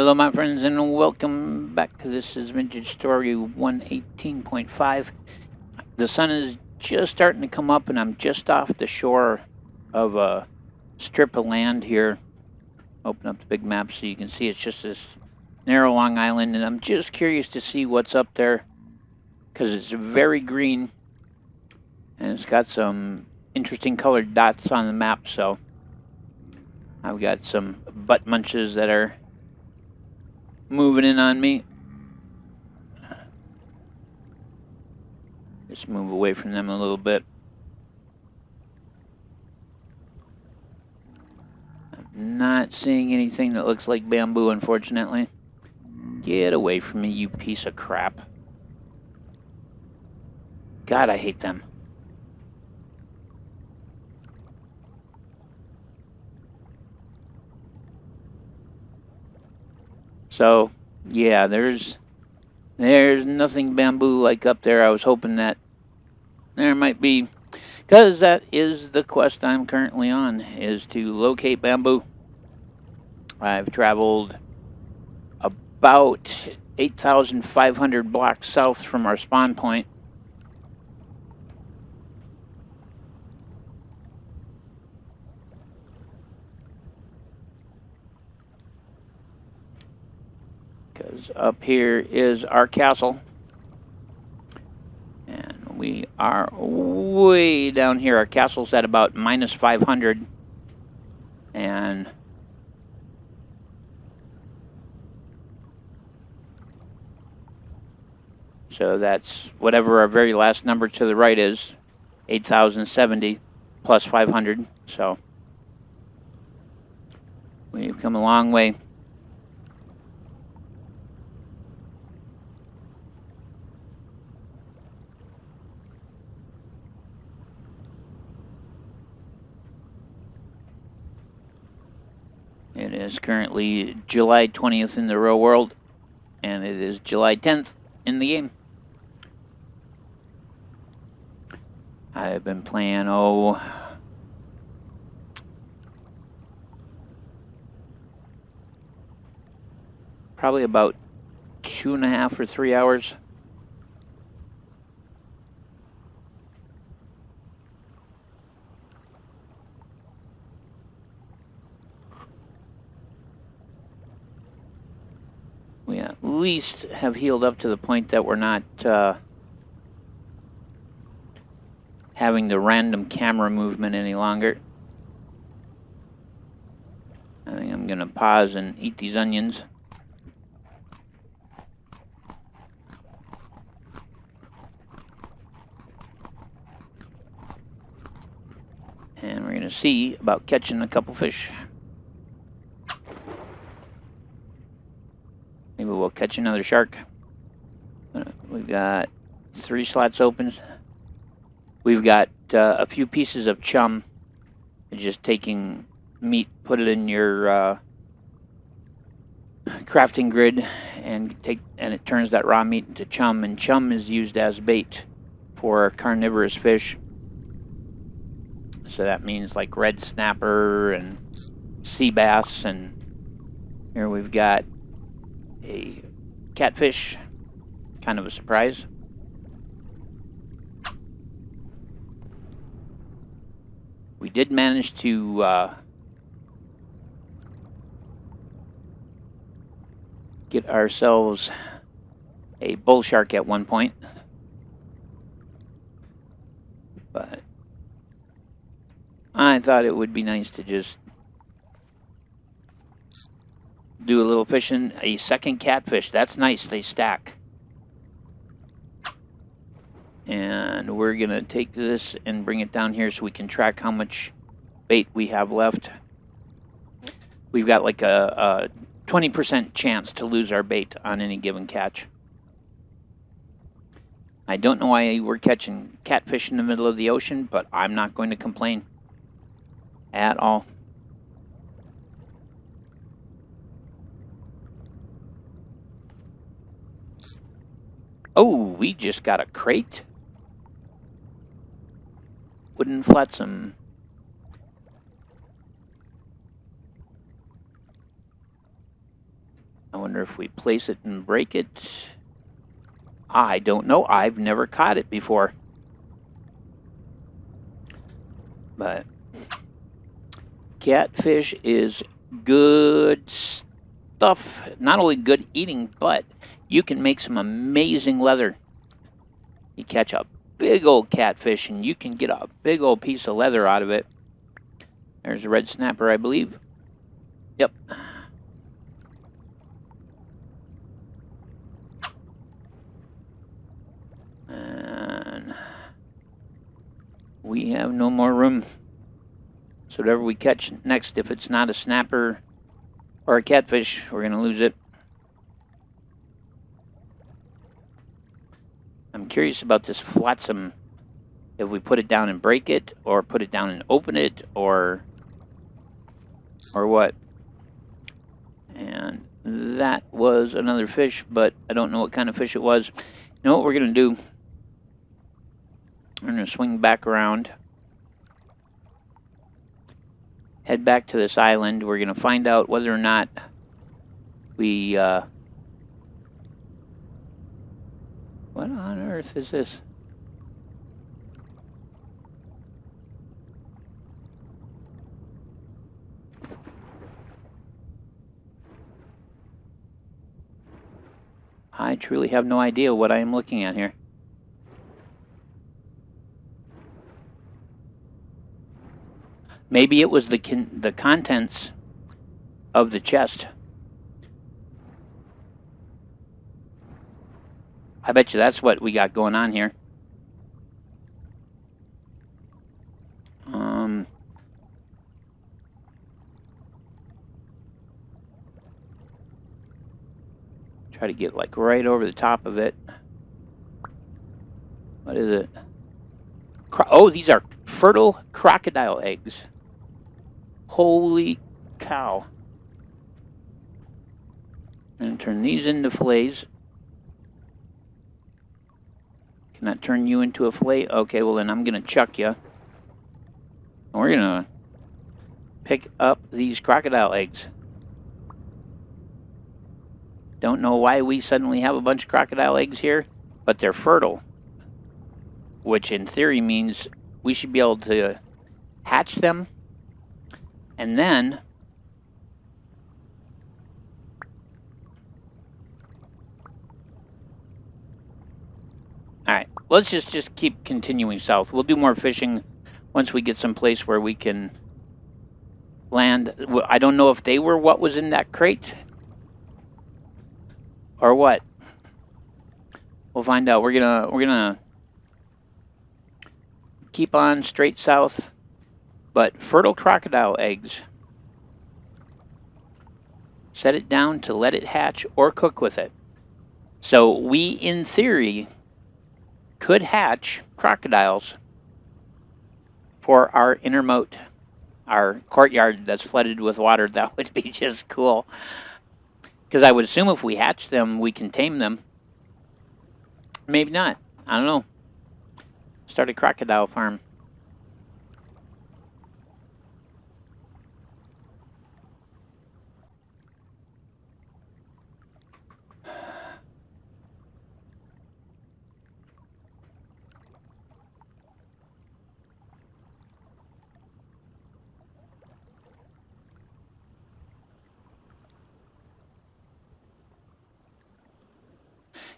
Hello, my friends, and welcome back to This is Vintage Story 118.5. The sun is just starting to come up, and I'm just off the shore of a strip of land here. Open up the big map so you can see it's just this narrow long island, and I'm just curious to see what's up there because it's very green and it's got some interesting colored dots on the map. So I've got some butt munches that are moving in on me. Just move away from them a little bit. I'm not seeing anything that looks like bamboo, unfortunately. Get away from me, you piece of crap. God, I hate them. So, yeah, there's nothing bamboo like up there. I was hoping that there might be, because that is the quest I'm currently on, is to locate bamboo. I've traveled about 8,500 blocks south from our spawn point. Because up here is our castle. And we are way down here. Our castle's at about minus 500. And so that's whatever our very last number to the right is, 8,070 plus 500. So we've come a long way. It is currently July 20th in the real world, and it is July 10th in the game. I've been playing, probably about 2.5 or 3 hours. We at least have healed up to the point that we're not having the random camera movement any longer. I think I'm gonna pause and eat these onions. And we're gonna see about catching a couple fish. Maybe we'll catch another shark. We've got 3 slots open. We've got a few pieces of chum. Just taking meat, put it in your crafting grid, and it turns that raw meat into chum. And chum is used as bait for carnivorous fish. So that means like red snapper and sea bass. And here we've got a catfish, kind of a surprise. We did manage to get ourselves a bull shark at one point, but I thought it would be nice to just do a little fishing. A second catfish, that's nice, they stack. And we're gonna take this and bring it down here so we can track how much bait we have left. We've got like a 20% chance to lose our bait on any given catch. I don't know why we're catching catfish in the middle of the ocean, but I'm not going to complain at all. Oh, we just got a crate. Wooden flotsam. wonder if we place it and break it. I don't know. I've never caught it before. But catfish is good stuff. Not only good eating, but you can make some amazing leather. You catch a big old catfish and you can get a big old piece of leather out of it. There's a red snapper, I believe. Yep. And we have no more room. So whatever we catch next, if it's not a snapper or a catfish, we're going to lose it. I'm curious about this flotsam. If we put it down and break it, or put it down and open it, or what. And that was another fish, but I don't know what kind of fish it was. You know what we're going to do? We're going to swing back around. Head back to this island. We're going to find out whether or not we... what on earth is this? I truly have no idea what I am looking at here. Maybe it was the contents of the chest. I bet you that's what we got going on here. Try to get like right over the top of it. What is it? Oh, these are fertile crocodile eggs. Holy cow. And turn these into fillets. Can that turn you into a fillet? Okay, well then I'm going to chuck you. And we're going to pick up these crocodile eggs. Don't know why we suddenly have a bunch of crocodile eggs here, but they're fertile. Which in theory means we should be able to hatch them. And then alright, let's just keep continuing south. We'll do more fishing once we get someplace where we can land. I don't know if they were what was in that crate or what. We'll find out. We're gonna keep on straight south. But fertile crocodile eggs. Set it down to let it hatch or cook with it. So we, in theory, could hatch crocodiles for our inner moat, our courtyard that's flooded with water. That would be just cool. Because I would assume if we hatch them, we can tame them. Maybe not. I don't know. Start a crocodile farm.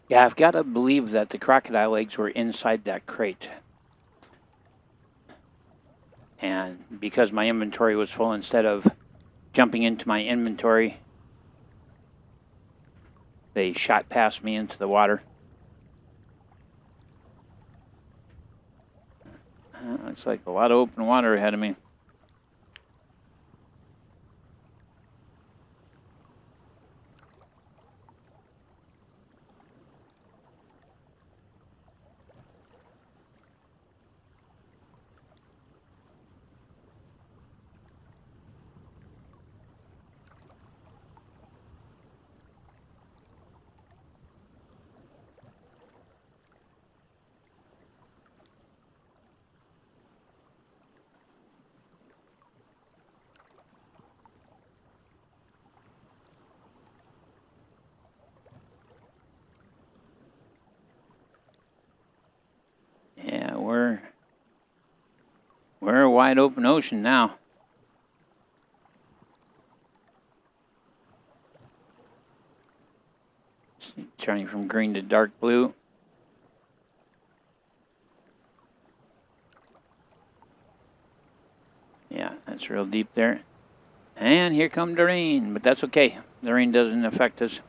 Yeah, I've got to believe that the crocodile eggs were inside that crate. And because my inventory was full, instead of jumping into my inventory, they shot past me into the water. Looks like a lot of open water ahead of me. wide open ocean now. Turning from green to dark blue. Yeah, that's real deep there. And here comes the rain, but that's okay. The rain doesn't affect us.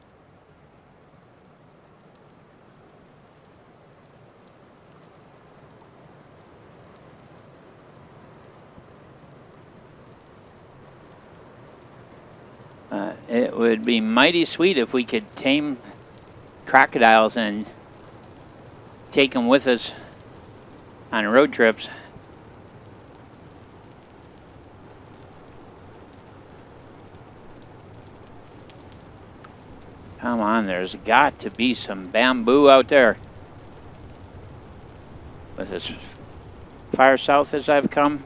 It would be mighty sweet if we could tame crocodiles and take them with us on road trips. Come on, there's got to be some bamboo out there. With as far south as I've come.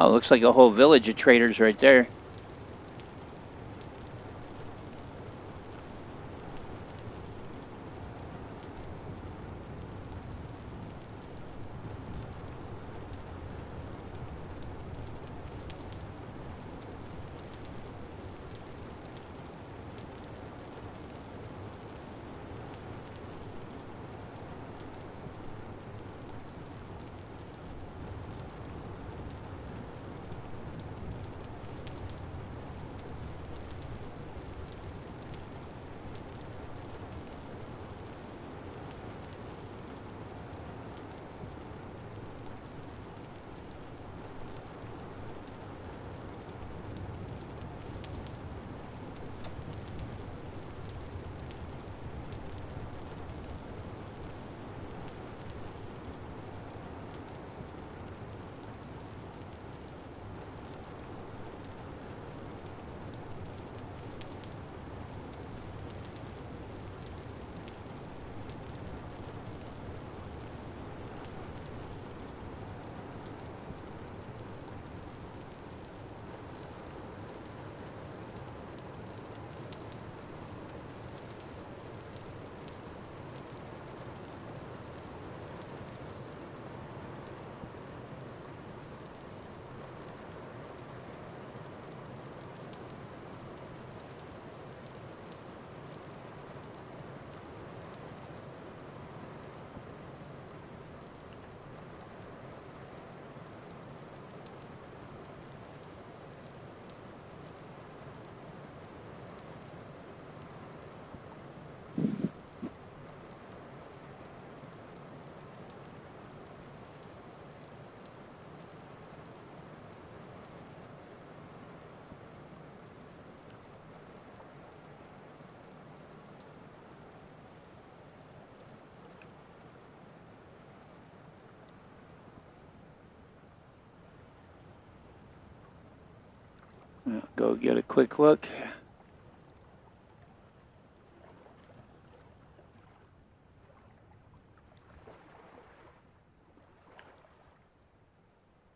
Oh, looks like a whole village of traders right there. I'll go get a quick look.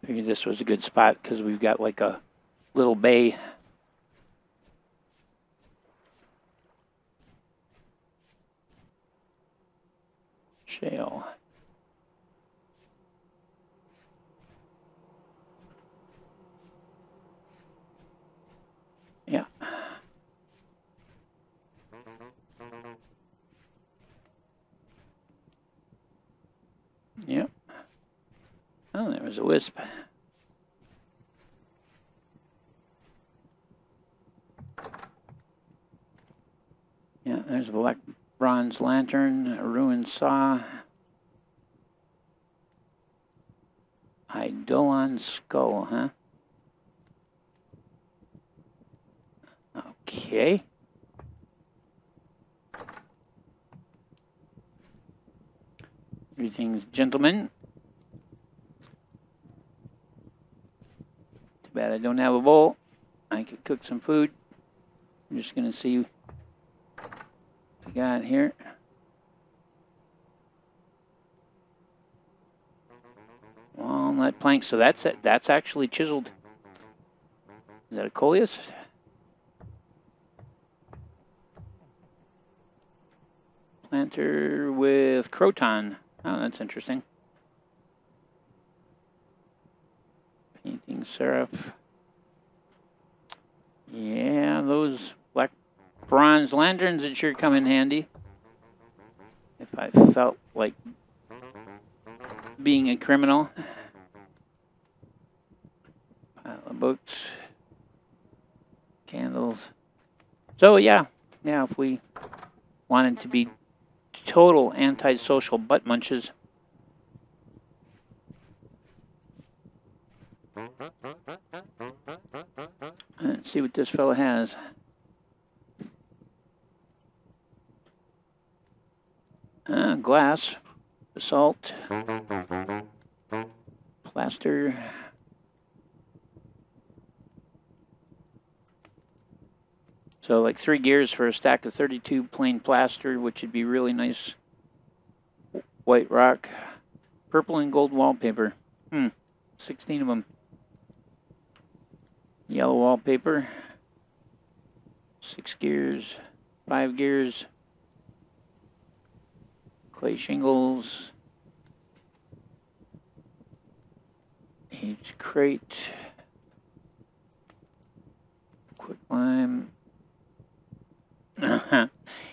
Figured this was a good spot because we've got like a little bay. Shale. Yeah. Yep. Oh, there was a wisp. Yeah, there's a black bronze lantern, a ruined saw, Eidolon skull, huh? Okay. Everything's gentlemen. Too bad I don't have a bowl. I could cook some food. I'm just gonna see what we got here. Walnut plank. So that's it. That's actually chiseled. Is that a coleus? Planter with croton. Oh, that's interesting. Painting syrup. Yeah, those black bronze lanterns would sure come in handy. If I felt like being a criminal. Pile of books. Candles. So yeah, if we wanted to be total antisocial butt munches. Let's see what this fella has. Glass, basalt, plaster. So like 3 gears for a stack of 32 plain plaster, which would be really nice. White rock, purple and gold wallpaper. 16 of them. Yellow wallpaper. 6 gears, 5 gears. Clay shingles. Each crate. Quick lime.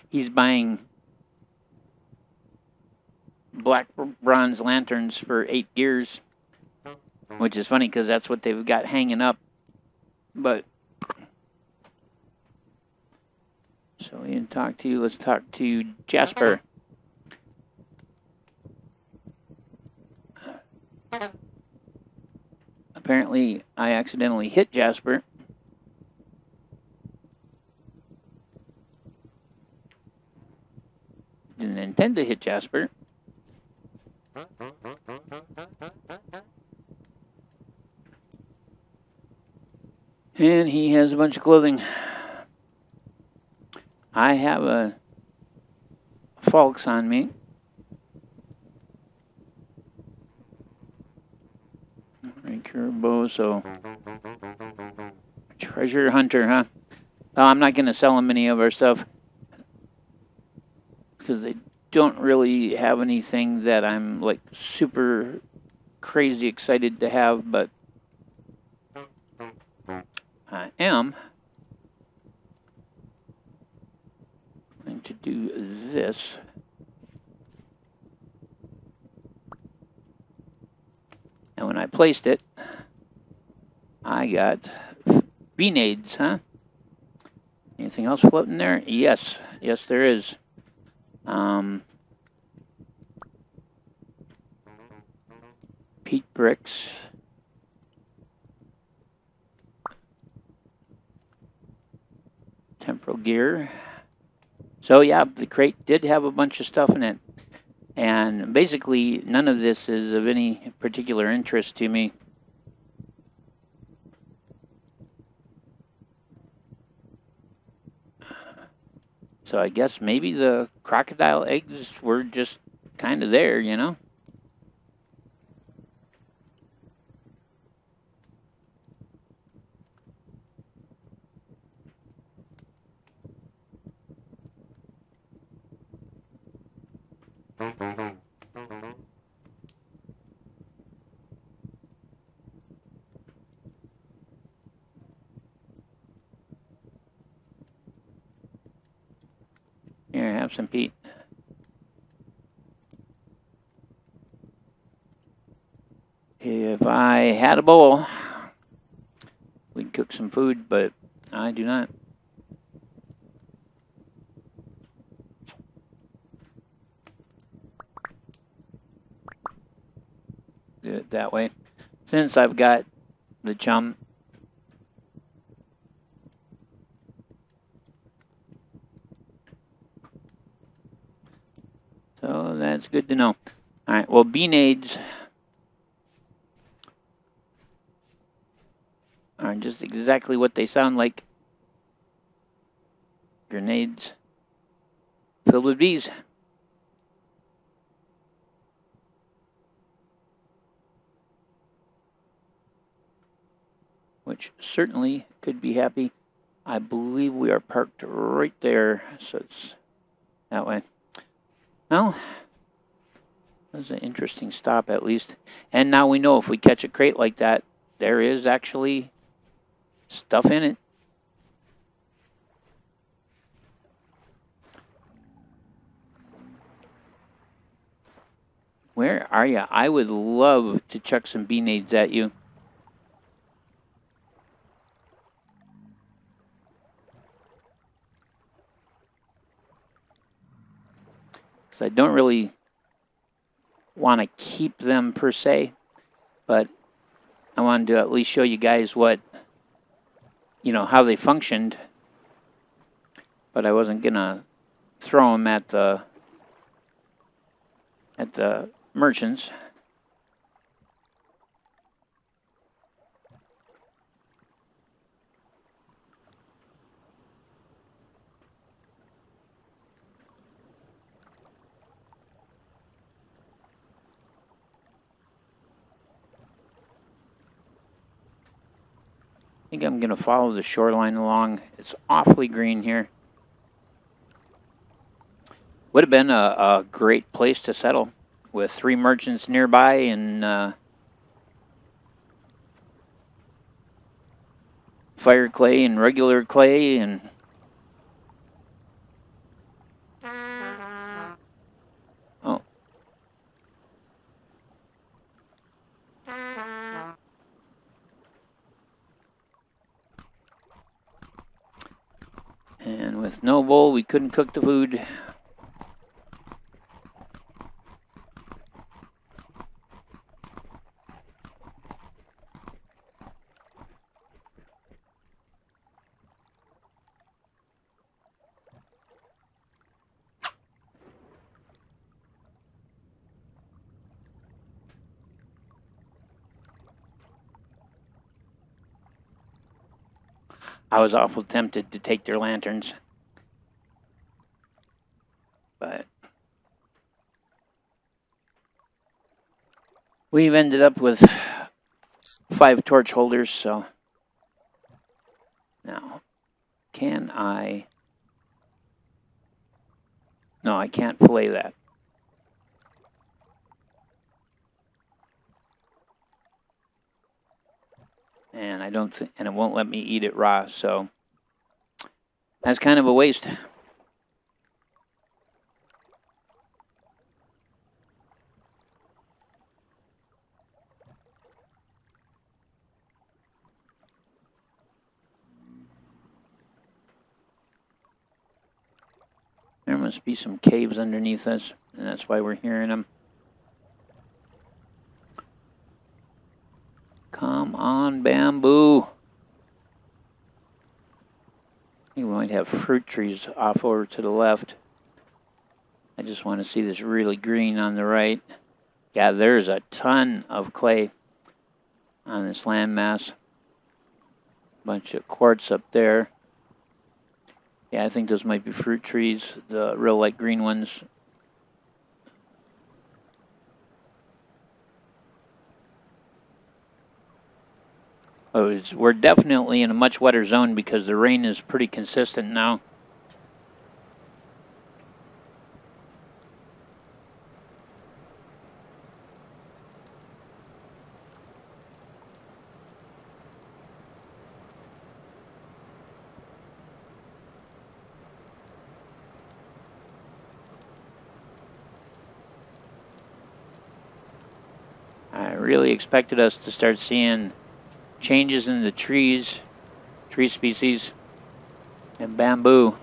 He's buying black bronze lanterns for 8 gears, which is funny because that's what they've got hanging up. But so we didn't talk to you. Let's talk to Jasper. Apparently, I accidentally hit Jasper. Didn't intend to hit Jasper. And he has a bunch of clothing. I have a Falks on me. So treasure hunter, huh? Oh, I'm not going to sell him any of our stuff because they don't really have anything that I'm like super crazy excited to have, but I am going to do this. And when I placed it, I got grenades, huh? Anything else floating there? Yes, there is. Peat bricks. Temporal gear. So yeah, the crate did have a bunch of stuff in it. And basically, none of this is of any particular interest to me. So I guess maybe the crocodile eggs were just kind of there, you know? Here, have some peat. If I had a bowl, we'd cook some food, but I do not. Do it that way. Since I've got the chum, so that's good to know. Alright, well, beanades are just exactly what they sound like. Grenades filled with bees. Which certainly could be happy. I believe we are parked right there, so it's that way. Well, that was an interesting stop at least. And now we know if we catch a crate like that, there is actually stuff in it. Where are you? I would love to chuck some beanades at you. Because I don't really want to keep them per se, but I wanted to at least show you guys what, how they functioned. But I wasn't going to throw them at the merchants. I think I'm going to follow the shoreline along. It's awfully green here. Would have been a great place to settle with 3 merchants nearby and fire clay and regular clay and oh. And with no bowl, we couldn't cook the food. I was awful tempted to take their lanterns, but we've ended up with 5 torch holders, so now can I? No, I can't fillet that. And I don't think, and it won't let me eat it raw, so that's kind of a waste. There must be some caves underneath us, and that's why we're hearing them. Come on, bamboo. I think we might have fruit trees off over to the left. I just want to see this really green on the right. Yeah, there's a ton of clay on this landmass. Bunch of quartz up there. Yeah, I think those might be fruit trees, the real light green ones. Oh, we're definitely in a much wetter zone because the rain is pretty consistent now. I really expected us to start seeing changes in the trees, tree species, and bamboo.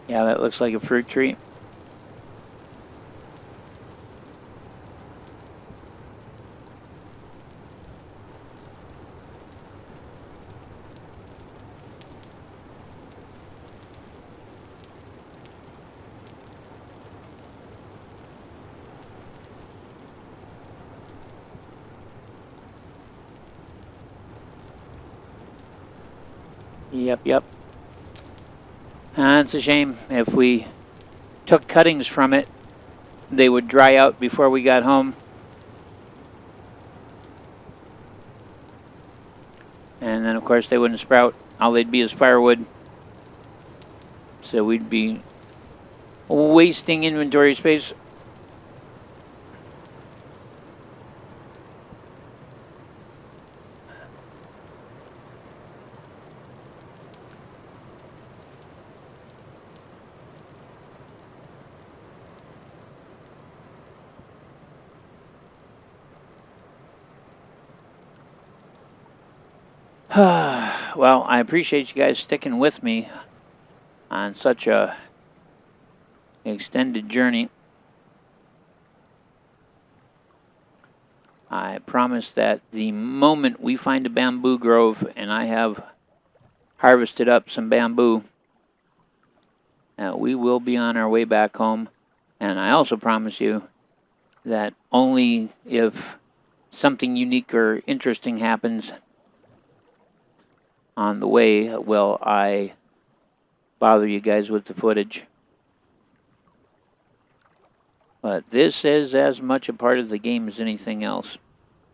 Yeah, that looks like a fruit tree. Yep, yep. It's a shame. If we took cuttings from it, they would dry out before we got home. And then, of course, they wouldn't sprout. All they'd be is firewood. So we'd be wasting inventory space. Well, I appreciate you guys sticking with me on such a extended journey. I promise that the moment we find a bamboo grove and I have harvested up some bamboo, we will be on our way back home. And I also promise you that only if something unique or interesting happens on the way will I bother you guys with the footage. But this is as much a part of the game as anything else.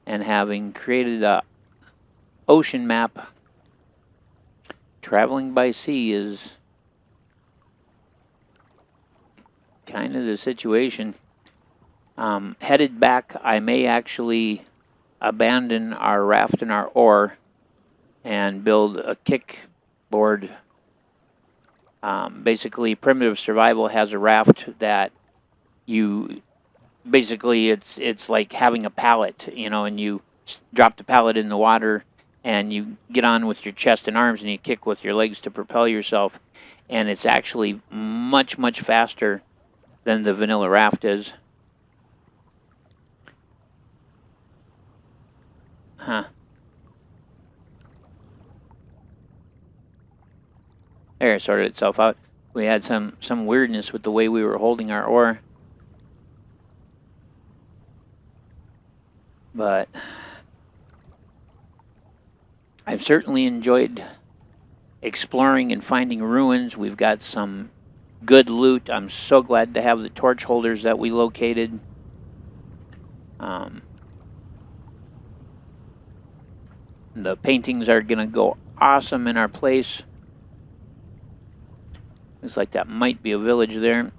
And having created a ocean map, traveling by sea is kind of the situation. Headed back, I may actually abandon our raft and our oar and build a kickboard. Basically, Primitive Survival has a raft that you basically it's like having a pallet, and you drop the pallet in the water and you get on with your chest and arms and you kick with your legs to propel yourself, and it's actually much, much faster than the vanilla raft is. Huh. There, it sorted itself out. We had some weirdness with the way we were holding our oar. But I've certainly enjoyed exploring and finding ruins. We've got some good loot. I'm so glad to have the torch holders that we located. The paintings are going to go awesome in our place. Looks like that might be a village there.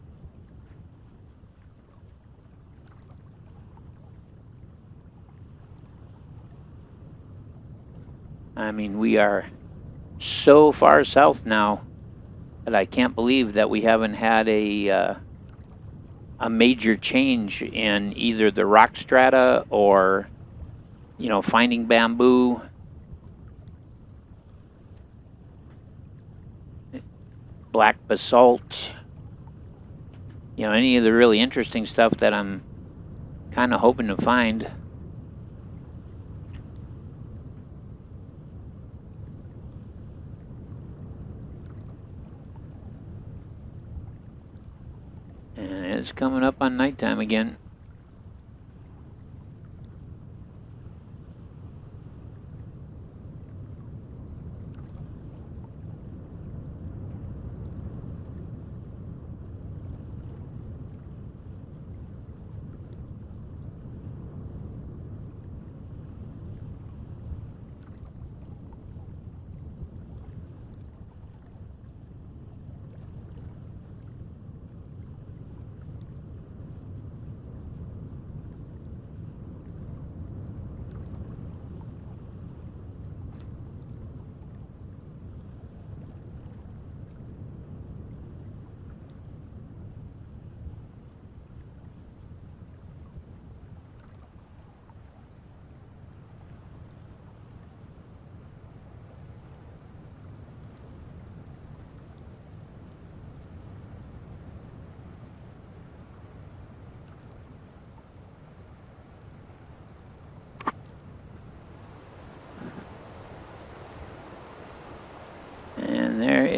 I mean, we are so far south now that I can't believe that we haven't had a major change in either the rock strata or, finding bamboo. Black basalt. Any of the really interesting stuff that I'm kind of hoping to find. And it's coming up on nighttime again.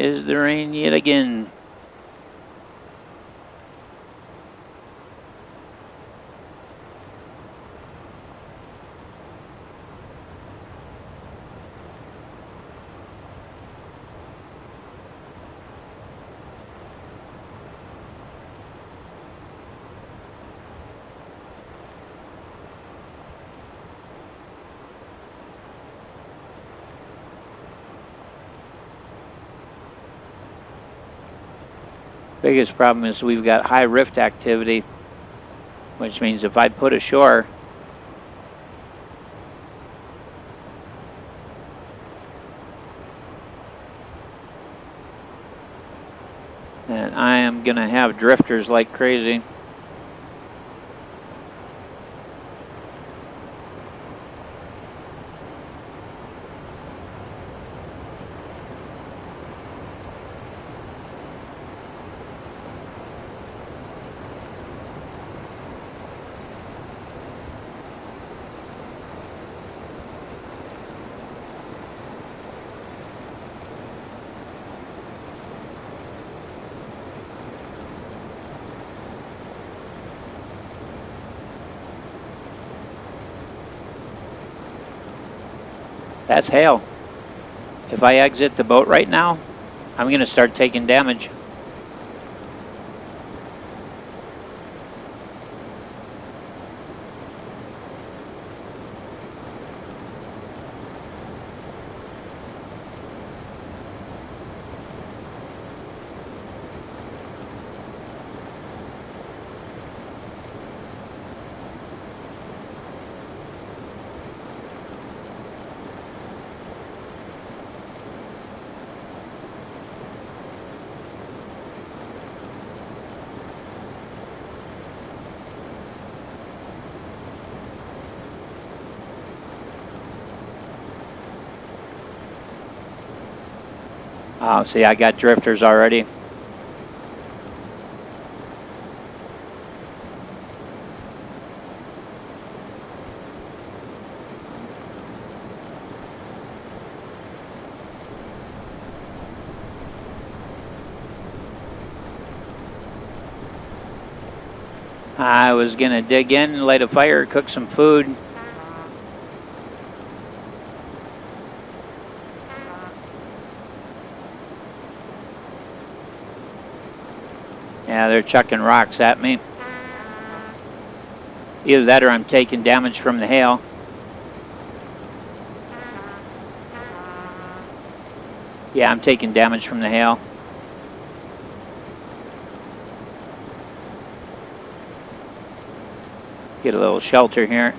is the rain yet again. Biggest problem is we've got high rift activity, which means if I put ashore, and I am going to have drifters like crazy. That's hail. If I exit the boat right now, I'm going to start taking damage. See, I got drifters already. I was going to dig in, light a fire, cook some food. Yeah, they're chucking rocks at me. Either that or I'm taking damage from the hail. Yeah, I'm taking damage from the hail. Get a little shelter here.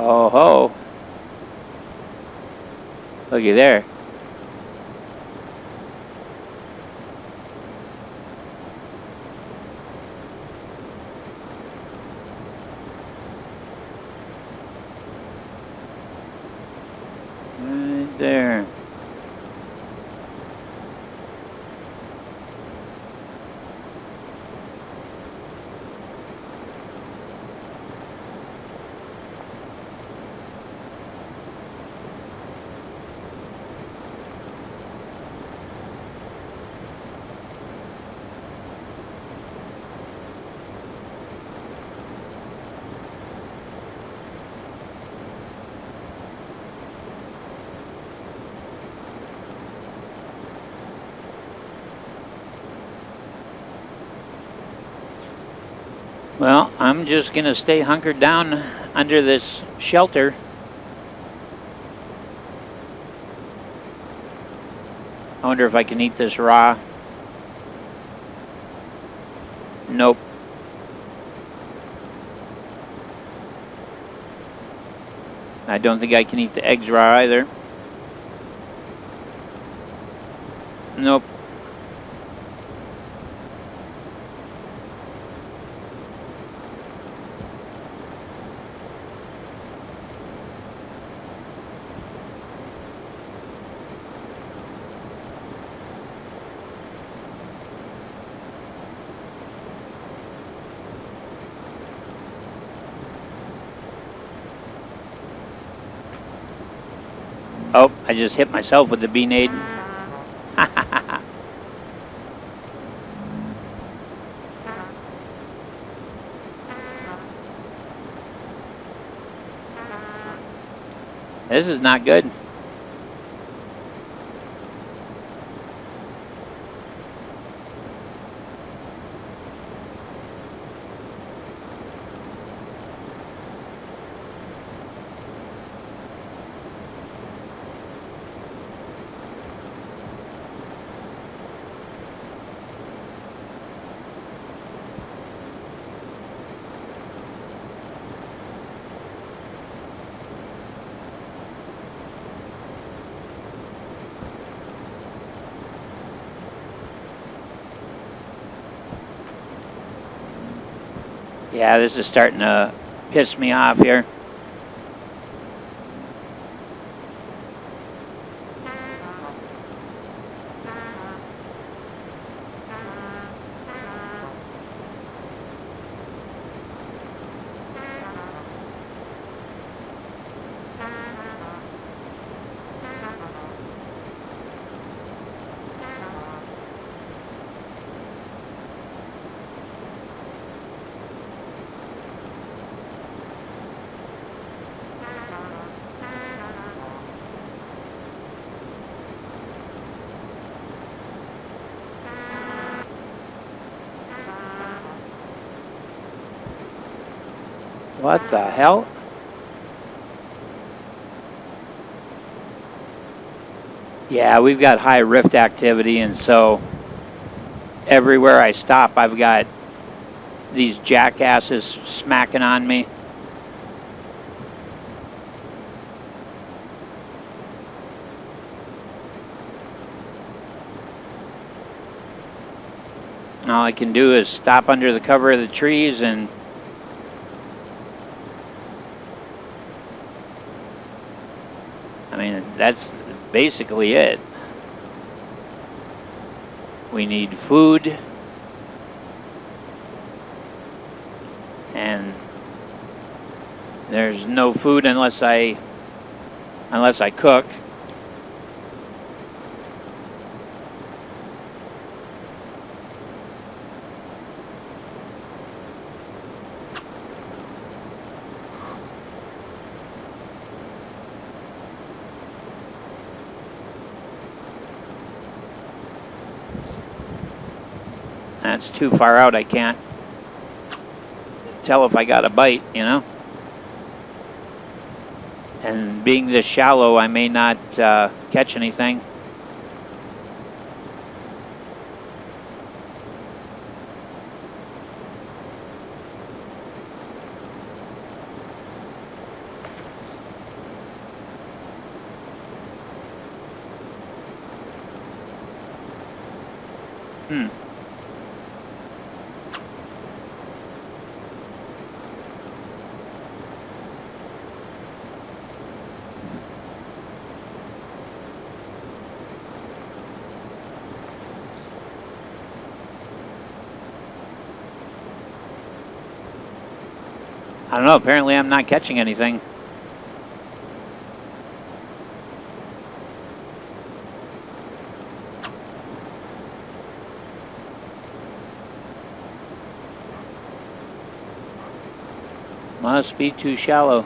Oh ho. Looky there. Right there. Well, I'm just going to stay hunkered down under this shelter. I wonder if I can eat this raw. Nope. I don't think I can eat the eggs raw either. Nope. Oh, I just hit myself with the beanade. This is not good. Yeah, this is starting to piss me off here. What the hell? Yeah, we've got high rift activity, and so everywhere I stop, I've got these jackasses smacking on me. All I can do is stop under the cover of the trees and I mean, that's basically it. We need food and there's no food unless I cook. That's too far out. I can't tell if I got a bite, you know? And being this shallow, I may not catch anything. I don't know, apparently I'm not catching anything. Must be too shallow.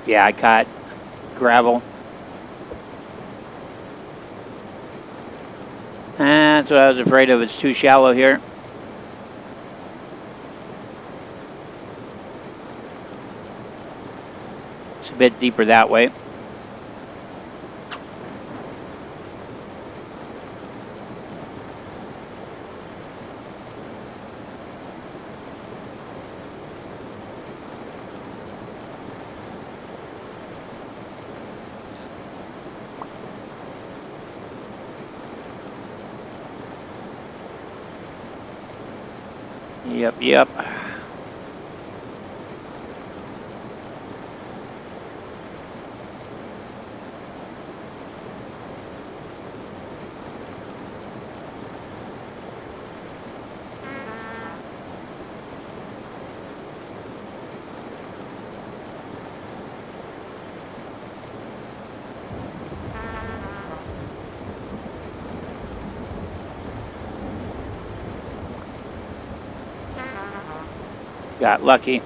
Yeah, I caught gravel. That's what I was afraid of. It's too shallow here. It's a bit deeper that way. Yep. Got lucky.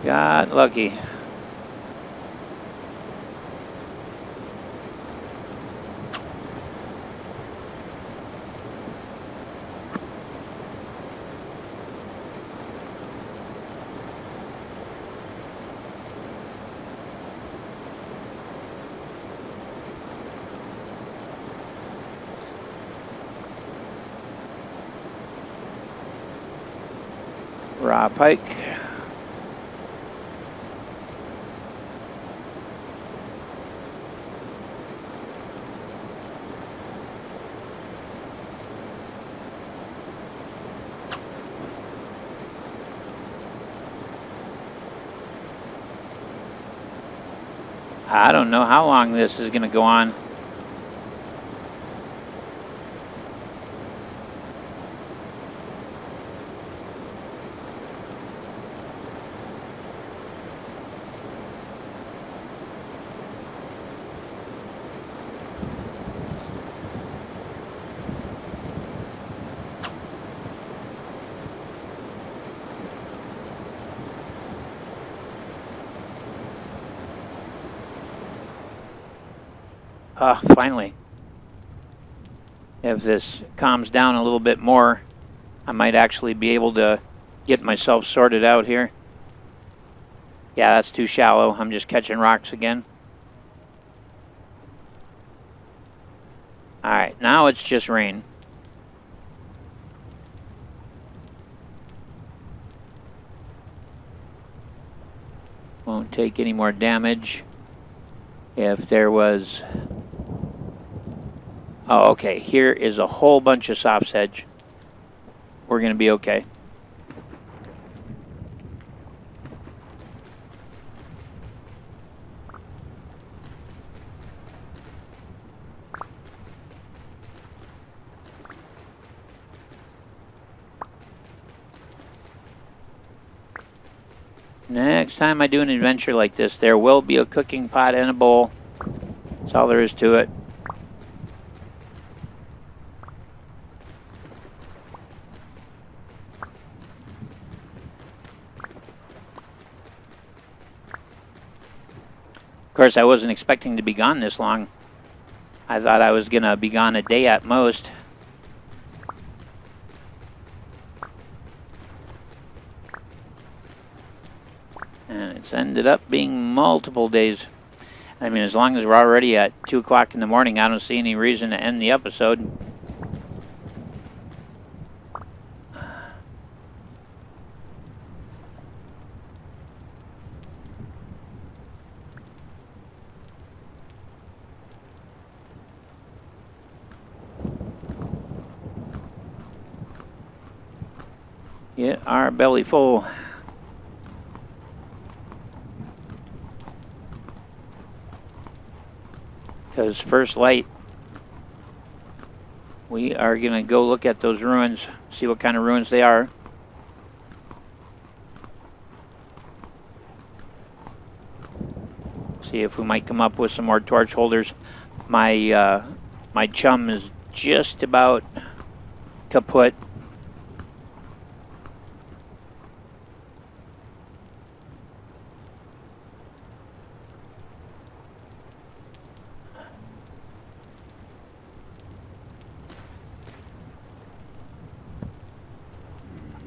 Got lucky. Raw pike. I don't know how long this is going to go on. Finally. If this calms down a little bit more, I might actually be able to get myself sorted out here. Yeah, that's too shallow. I'm just catching rocks again. Alright, now it's just rain. Won't take any more damage. If there was... Oh, okay. Here is a whole bunch of soft sedge. We're going to be okay. Next time I do an adventure like this, there will be a cooking pot and a bowl. That's all there is to it. Of course, I wasn't expecting to be gone this long. I thought I was going to be gone a day at most. And it's ended up being multiple days. I mean, as long as we're already at 2 o'clock in the morning, I don't see any reason to end the episode. Get our belly full. Because first light, we are going to go look at those ruins, see what kind of ruins they are. See if we might come up with some more torch holders. My my chum is just about kaput.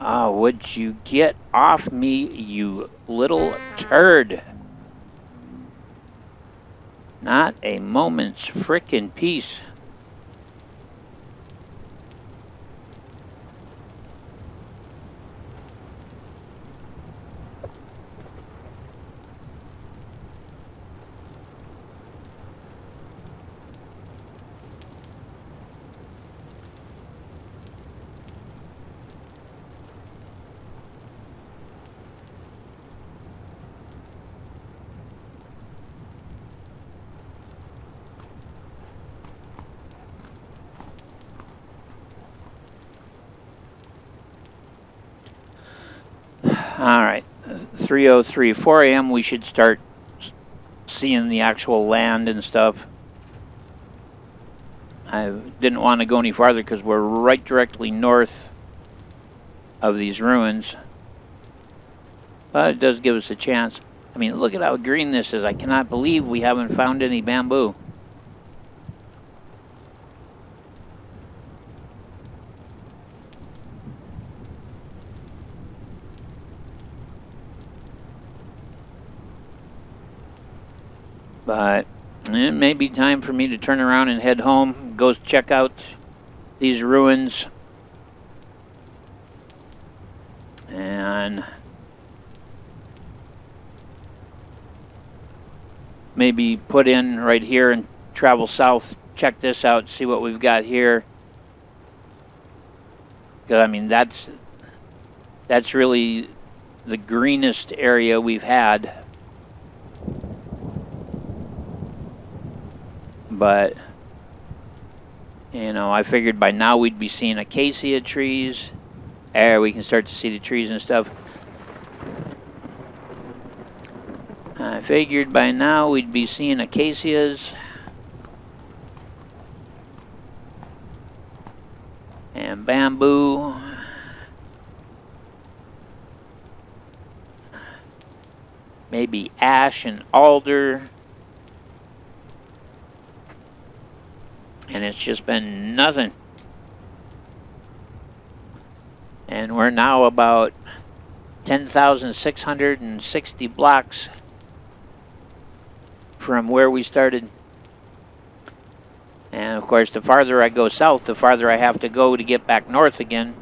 Ah, would you get off me, you little turd? Not a moment's frickin' peace. All right, 3:03, 4 a.m. We should start seeing the actual land and stuff. I didn't want to go any farther because we're right directly north of these ruins. But it does give us a chance. I mean, look at how green this is. I cannot believe we haven't found any bamboo. But it may be time for me to turn around and head home, go check out these ruins, and maybe put in right here and travel south, check this out, see what we've got here. Because I mean, that's really the greenest area we've had. But, you know, I figured by now we'd be seeing acacia trees. There, we can start to see the trees and stuff. I figured by now we'd be seeing acacias. And bamboo. Maybe ash and alder. And it's just been nothing. And we're now about 10,660 blocks from where we started. And of course, the farther I go south, the farther I have to go to get back north again.